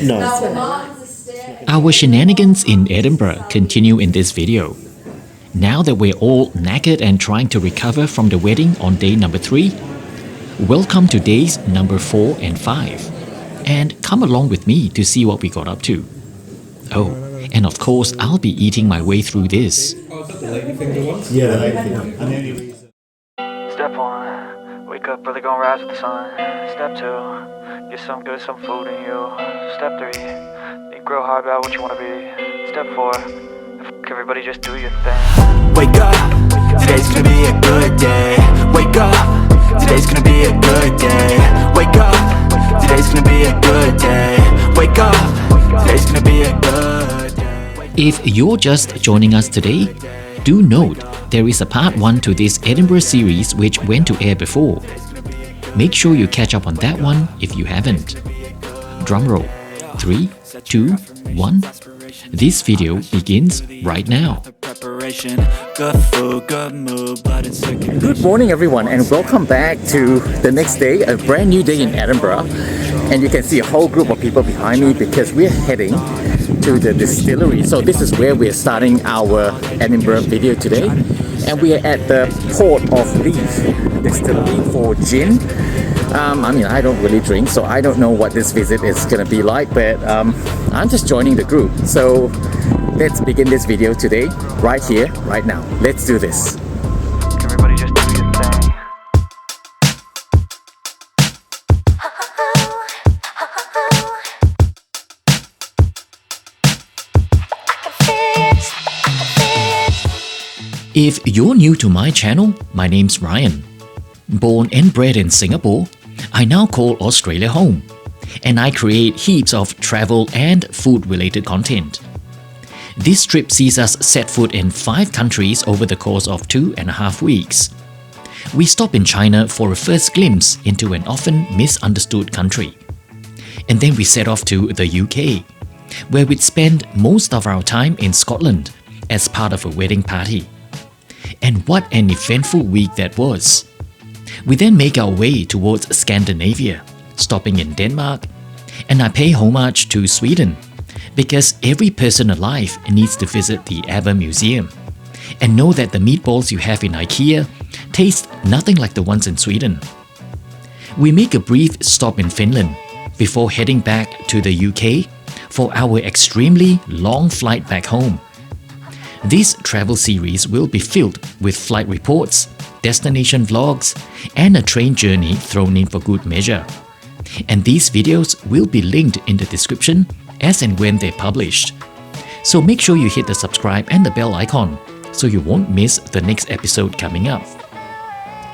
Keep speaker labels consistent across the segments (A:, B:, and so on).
A: No.
B: Our shenanigans in Edinburgh continue in this video. Now that we're all knackered and trying to recover from the wedding on day number 3, welcome to days number 4 and 5. And come along with me to see what we got up to. Oh, and of course I'll be eating my way through this.
A: The lady finger ones? Yeah, the lady finger. And the only reason...
C: Step 1, wake up early, gonna rise with the sun. Step 2, get some food in you. Step 3, think real hard about what you wanna be. Step 4, fuck everybody, just do your thing.
D: Wake up, today's gonna be a good day. Wake up, today's gonna be a good day. Wake up, today's gonna be a good day. Wake up, today's gonna be a good day.
B: If you're just joining us today, do note there is a part 1 to this Edinburgh series which went to air before. Make sure you catch up on that one if you haven't. Drumroll. 3, 2, 1. This video begins right now. Good morning everyone and welcome back to the next day, a brand new day in Edinburgh. And you can see a whole group of people behind me because we're heading to the distillery. So this is where we're starting our Edinburgh video today. And we are at the port of Leith Distillery for gin. I don't really drink, so I don't know what this visit is going to be like, but I'm just joining the group. So let's begin this video today, right here, right now. Let's do this.
C: Everybody just do your thing.
B: If you're new to my channel, my name's Ryan. Born and bred in Singapore, I now call Australia home, and I create heaps of travel and food-related content. This trip sees us set foot in 5 countries over the course of 2.5 weeks. We stop in China for a first glimpse into an often misunderstood country. And then we set off to the UK, where we'd spend most of our time in Scotland as part of a wedding party. And what an eventful week that was! We then make our way towards Scandinavia, stopping in Denmark, and I pay homage to Sweden, because every person alive needs to visit the ABBA Museum, and know that the meatballs you have in IKEA taste nothing like the ones in Sweden. We make a brief stop in Finland, before heading back to the UK for our extremely long flight back home. This travel series will be filled with flight reports, destination vlogs, and a train journey thrown in for good measure. And these videos will be linked in the description as and when they're published. So make sure you hit the subscribe and the bell icon so you won't miss the next episode coming up.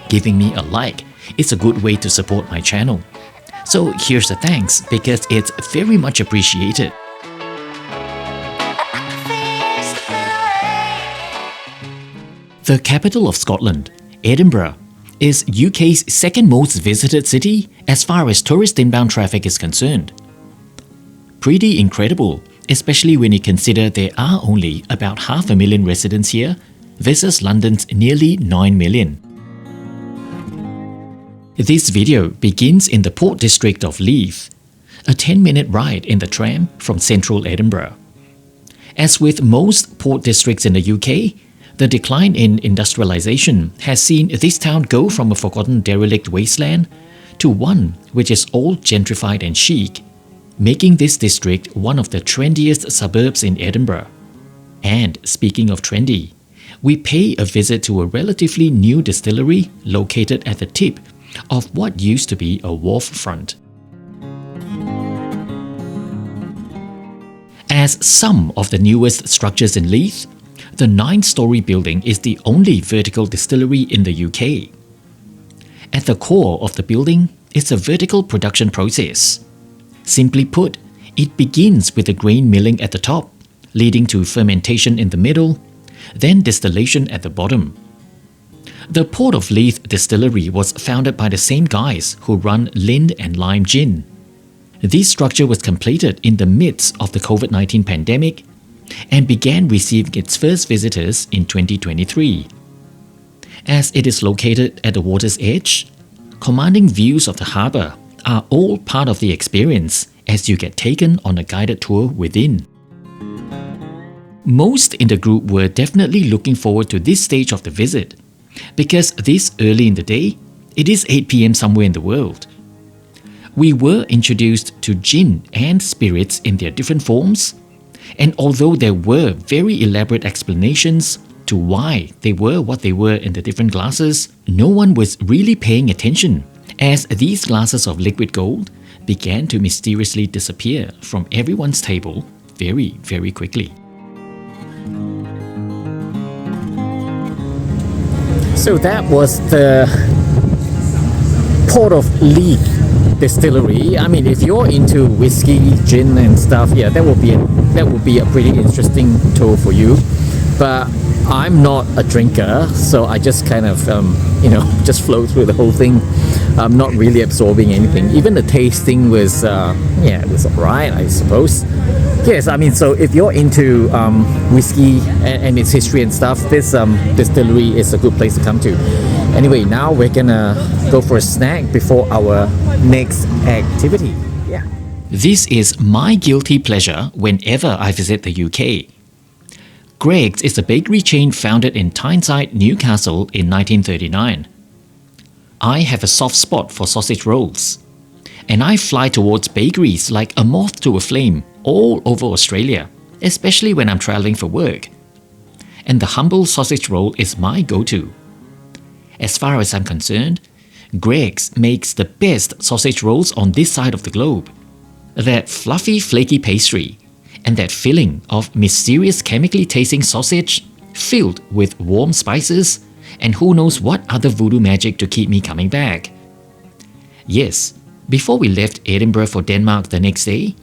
B: Giving me a like is a good way to support my channel. So here's a thanks because it's very much appreciated. The capital of Scotland, Edinburgh, is UK's second most visited city as far as tourist inbound traffic is concerned. Pretty incredible, especially when you consider there are only about 500,000 residents here versus London's nearly 9 million. This video begins in the Port District of Leith, a 10-minute ride in the tram from central Edinburgh. As with most port districts in the UK, the decline in industrialization has seen this town go from a forgotten derelict wasteland to one which is all gentrified and chic, making this district one of the trendiest suburbs in Edinburgh. And speaking of trendy, we pay a visit to a relatively new distillery located at the tip of what used to be a wharf front. As some of the newest structures in Leith, the 9-story building is the only vertical distillery in the UK. At the core of the building is a vertical production process. Simply put, it begins with the grain milling at the top, leading to fermentation in the middle, then distillation at the bottom. The Port of Leith Distillery was founded by the same guys who run Lind and Lime Gin. This structure was completed in the midst of the COVID-19 pandemic and began receiving its first visitors in 2023. As it is located at the water's edge, commanding views of the harbour are all part of the experience as you get taken on a guided tour within. Most in the group were definitely looking forward to this stage of the visit, because this early in the day, it is 8 PM somewhere in the world. We were introduced to gin and spirits in their different forms, and although there were very elaborate explanations to why they were what they were in the different glasses, no one was really paying attention, as these glasses of liquid gold began to mysteriously disappear from everyone's table very, very quickly. So that was the Port of Leith Distillery. I mean, if you're into whiskey, gin and stuff, yeah, that would be a pretty interesting tour for you. But I'm not a drinker, so I just kind of just flow through the whole thing. I'm not really absorbing anything. Even the tasting was it was alright, I suppose. Yes, I mean, so if you're into whiskey and its history and stuff, this distillery is a good place to come to. Anyway, now we're gonna go for a snack before our next activity. Yeah. This is my guilty pleasure whenever I visit the UK. Greggs is a bakery chain founded in Tyneside, Newcastle in 1939. I have a soft spot for sausage rolls, and I fly towards bakeries like a moth to a flame all over Australia, especially when I'm traveling for work. And the humble sausage roll is my go-to. As far as I'm concerned, Greggs makes the best sausage rolls on this side of the globe. That fluffy, flaky pastry, and that filling of mysterious chemically tasting sausage filled with warm spices and who knows what other voodoo magic to keep me coming back. Yes, before we left Edinburgh for Denmark the next day,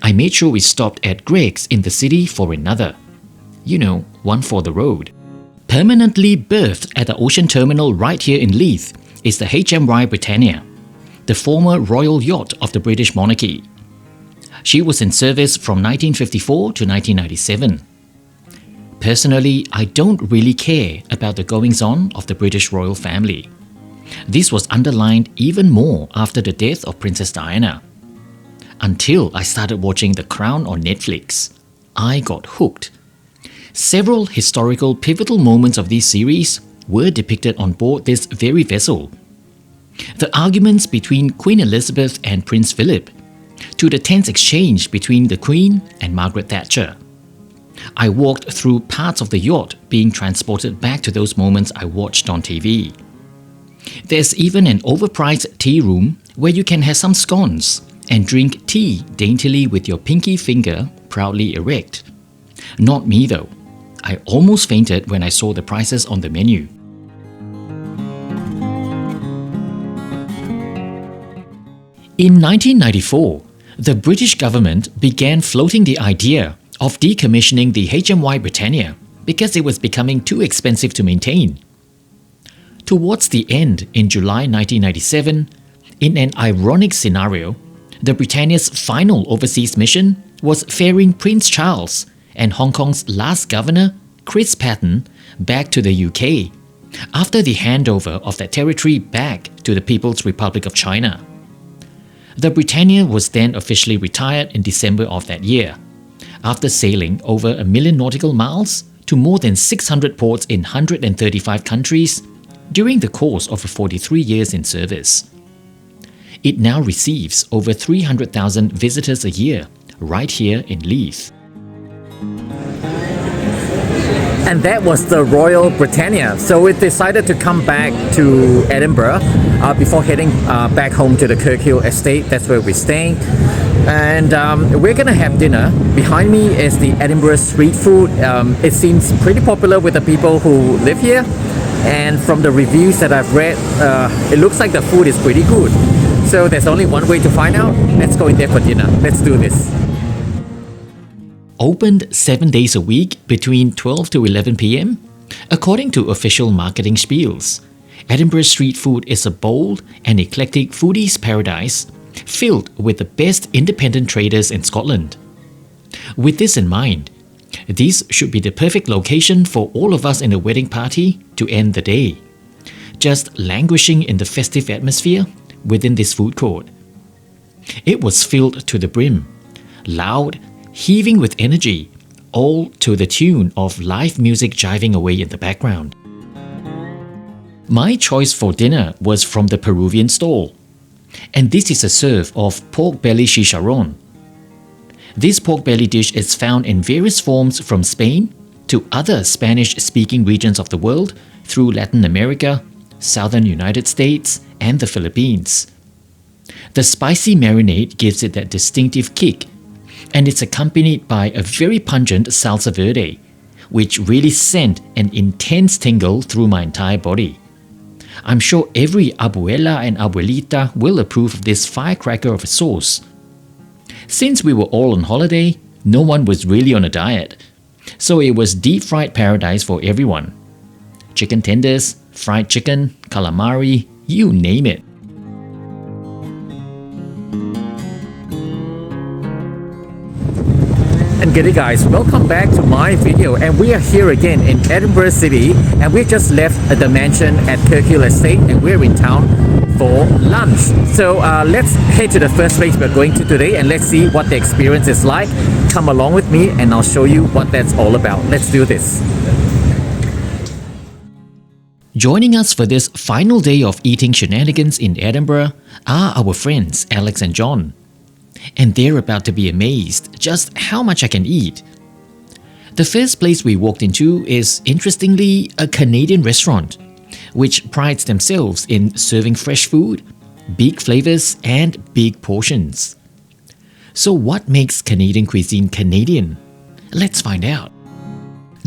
B: I made sure we stopped at Greggs in the city for another. You know, one for the road. Permanently berthed at the ocean terminal right here in Leith is the HMY Britannia, the former royal yacht of the British monarchy. She was in service from 1954 to 1997. Personally, I don't really care about the goings-on of the British royal family. This was underlined even more after the death of Princess Diana. Until I started watching The Crown on Netflix, I got hooked. Several historical pivotal moments of this series were depicted on board this very vessel. The arguments between Queen Elizabeth and Prince Philip, to the tense exchange between the Queen and Margaret Thatcher. I walked through parts of the yacht being transported back to those moments I watched on TV. There's even an overpriced tea room where you can have some scones and drink tea daintily with your pinky finger proudly erect. Not me though. I almost fainted when I saw the prices on the menu. In 1994, the British government began floating the idea of decommissioning the HMY Britannia because it was becoming too expensive to maintain. Towards the end, in July 1997, in an ironic scenario, the Britannia's final overseas mission was ferrying Prince Charles and Hong Kong's last governor, Chris Patten, back to the UK after the handover of that territory back to the People's Republic of China. The Britannia was then officially retired in December of that year, after sailing over 1 million nautical miles to more than 600 ports in 135 countries during the course of 43 years in service. It now receives over 300,000 visitors a year right here in Leith.
E: And that was the Royal Britannia. So we decided to come back to Edinburgh before heading back home to the Kirkhill estate. That's where we're staying. And we're gonna have dinner. Behind me is the Edinburgh street food. It seems pretty popular with the people who live here. And from the reviews that I've read, it looks like the food is pretty good. So there's only one way to find out. Let's go in there for dinner. Let's do this.
B: Opened 7 days a week between 12 to 11 PM, according to official marketing spiels, Edinburgh street food is a bold and eclectic foodie's paradise filled with the best independent traders in Scotland. With this in mind, this should be the perfect location for all of us in a wedding party to end the day, just languishing in the festive atmosphere within this food court. It was filled to the brim, loud, heaving with energy, all to the tune of live music jiving away in the background. My choice for dinner was from the Peruvian stall, and this is a serve of pork belly chicharron. This pork belly dish is found in various forms from Spain to other Spanish-speaking regions of the world through Latin America, southern United States, and the Philippines. The spicy marinade gives it that distinctive kick, and it's accompanied by a very pungent salsa verde, which really sent an intense tingle through my entire body. I'm sure every abuela and abuelita will approve of this firecracker of a sauce. Since we were all on holiday, no one was really on a diet, so it was deep-fried paradise for everyone. Chicken tenders, fried chicken, calamari, you name it.
E: And g'day guys, welcome back to my video, and we are here again in Edinburgh City, and we just left the mansion at Kirkhill Estate and we're in town for lunch. So let's head to the first place we're going to today and let's see what the experience is like. Come along with me and I'll show you what that's all about. Let's do this.
B: Joining us for this final day of eating shenanigans in Edinburgh are our friends Alex and John. And they're about to be amazed just how much I can eat. The first place we walked into is, interestingly, a Canadian restaurant, which prides themselves in serving fresh food, big flavors, and big portions. So what makes Canadian cuisine Canadian? Let's find out.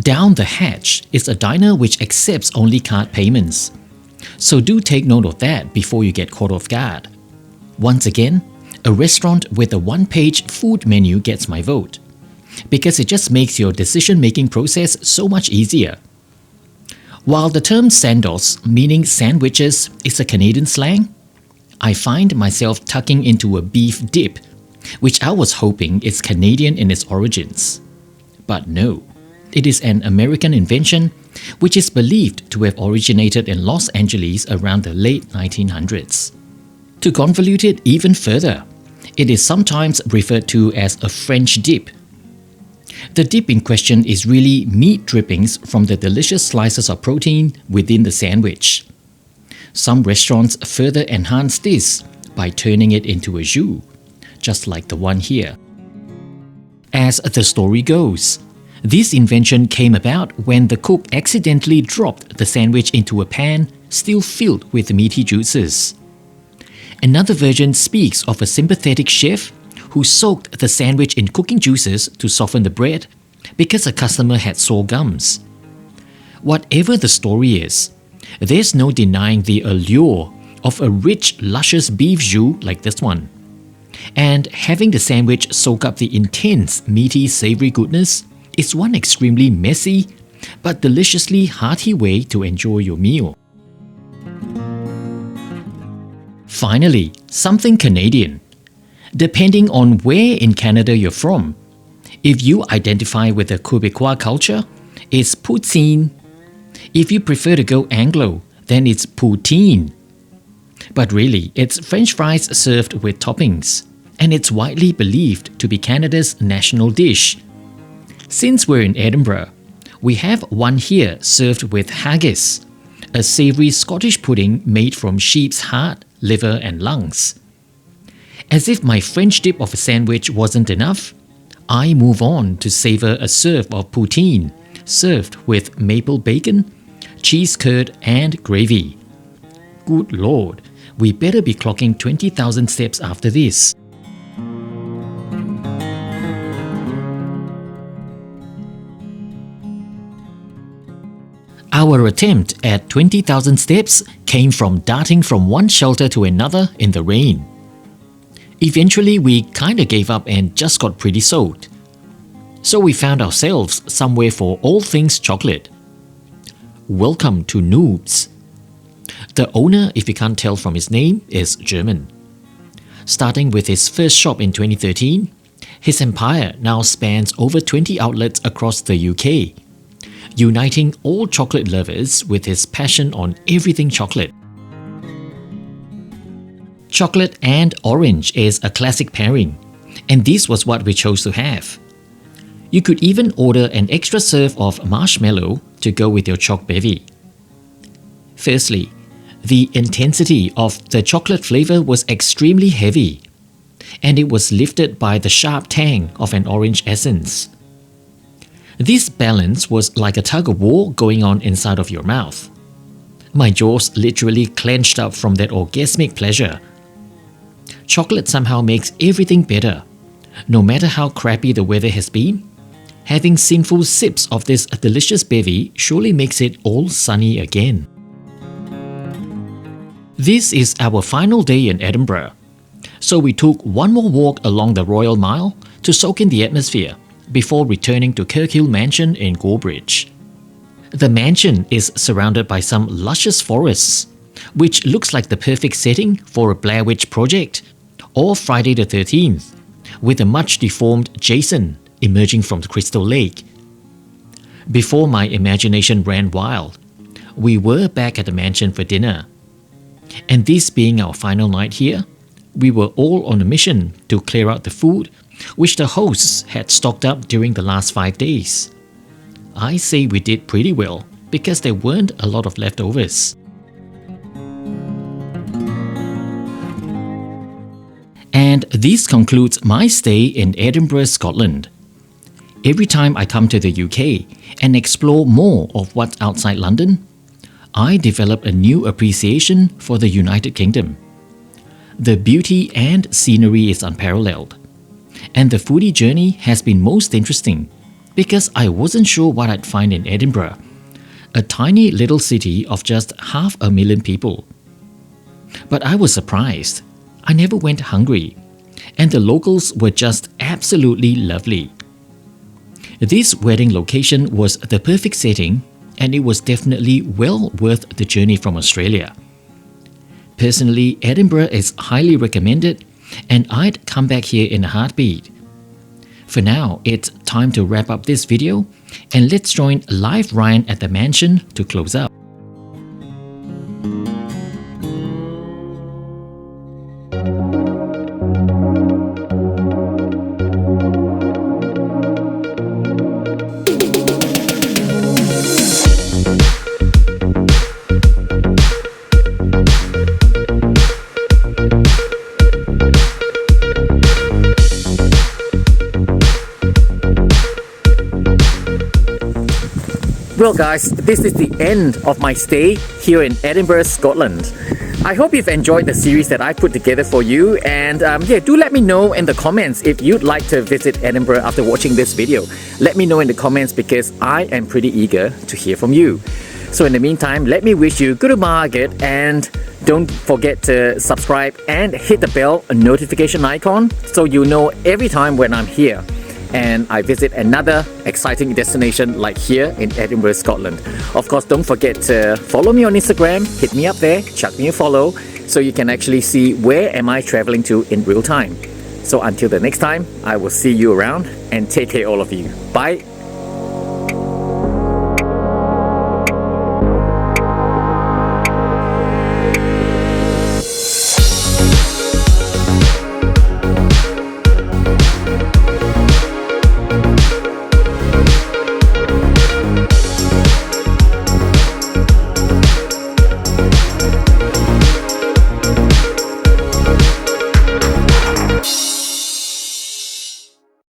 B: Down the hatch is a diner which accepts only card payments. So do take note of that before you get caught off guard. Once again, a restaurant with a one-page food menu gets my vote, because it just makes your decision-making process so much easier. While the term sandos, meaning sandwiches, is a Canadian slang, I find myself tucking into a beef dip, which I was hoping is Canadian in its origins. But no, it is an American invention which is believed to have originated in Los Angeles around the late 1900s. To convolute it even further, it is sometimes referred to as a French dip. The dip in question is really meat drippings from the delicious slices of protein within the sandwich. Some restaurants further enhance this by turning it into a jus, just like the one here. As the story goes, this invention came about when the cook accidentally dropped the sandwich into a pan still filled with meaty juices. Another version speaks of a sympathetic chef who soaked the sandwich in cooking juices to soften the bread because a customer had sore gums. Whatever the story is, there's no denying the allure of a rich, luscious beef jus like this one. And having the sandwich soak up the intense, meaty, savory goodness is one extremely messy but deliciously hearty way to enjoy your meal. Finally, something Canadian. Depending on where in Canada you're from, if you identify with the Quebecois culture, it's poutine. If you prefer to go Anglo, then it's poutine. But really, it's French fries served with toppings, and it's widely believed to be Canada's national dish. Since we're in Edinburgh, we have one here served with haggis, a savoury Scottish pudding made from sheep's heart, liver and lungs. As if my French dip of a sandwich wasn't enough, I move on to savour a serve of poutine served with maple bacon, cheese curd and gravy. Good lord, we better be clocking 20,000 steps after this. Our attempt at 20,000 steps came from darting from one shelter to another in the rain. Eventually, we kinda gave up and just got pretty soaked. So we found ourselves somewhere for all things chocolate. Welcome to Knoobs. The owner, if you can't tell from his name, is German. Starting with his first shop in 2013, his empire now spans over 20 outlets across the UK, uniting all chocolate lovers with his passion on everything chocolate. Chocolate and orange is a classic pairing, and this was what we chose to have. You could even order an extra serve of marshmallow to go with your choc bevy. Firstly, the intensity of the chocolate flavor was extremely heavy, and it was lifted by the sharp tang of an orange essence. This balance was like a tug of war going on inside of your mouth. My jaws literally clenched up from that orgasmic pleasure. Chocolate somehow makes everything better. No matter how crappy the weather has been, having sinful sips of this delicious bevy surely makes it all sunny again. This is our final day in Edinburgh, so we took one more walk along the Royal Mile to soak in the atmosphere before returning to Kirkhill Mansion in Gorebridge. The mansion is surrounded by some luscious forests, which looks like the perfect setting for a Blair Witch Project or Friday the 13th, with a much deformed Jason emerging from the Crystal Lake. Before my imagination ran wild, we were back at the mansion for dinner. And this being our final night here, we were all on a mission to clear out the food which the hosts had stocked up during the last 5 days. I say we did pretty well because there weren't a lot of leftovers. And this concludes my stay in Edinburgh, Scotland. Every time I come to the UK and explore more of what's outside London, I develop a new appreciation for the United Kingdom. The beauty and scenery is unparalleled. And the foodie journey has been most interesting because I wasn't sure what I'd find in Edinburgh, a tiny little city of just 500,000 people. But I was surprised. I never went hungry, and the locals were just absolutely lovely. This wedding location was the perfect setting, and it was definitely well worth the journey from Australia. Personally, Edinburgh is highly recommended, and I'd come back here in a heartbeat. For now, it's time to wrap up this video, and let's join live Ryan at the mansion to close up.
E: Well guys, this is the end of my stay here in Edinburgh, Scotland. I hope you've enjoyed the series that I put together for you, and do let me know in the comments if you'd like to visit Edinburgh after watching this video. Let me know in the comments because I am pretty eager to hear from you. So in the meantime, let me wish you good market, and don't forget to subscribe and hit the bell notification icon so you know every time when I'm here and I visit another exciting destination like here in Edinburgh, Scotland. Of course, don't forget to follow me on Instagram, hit me up there, chuck me a follow so you can actually see where am I traveling to in real time. So until the next time, I will see you around, and take care all of you. Bye.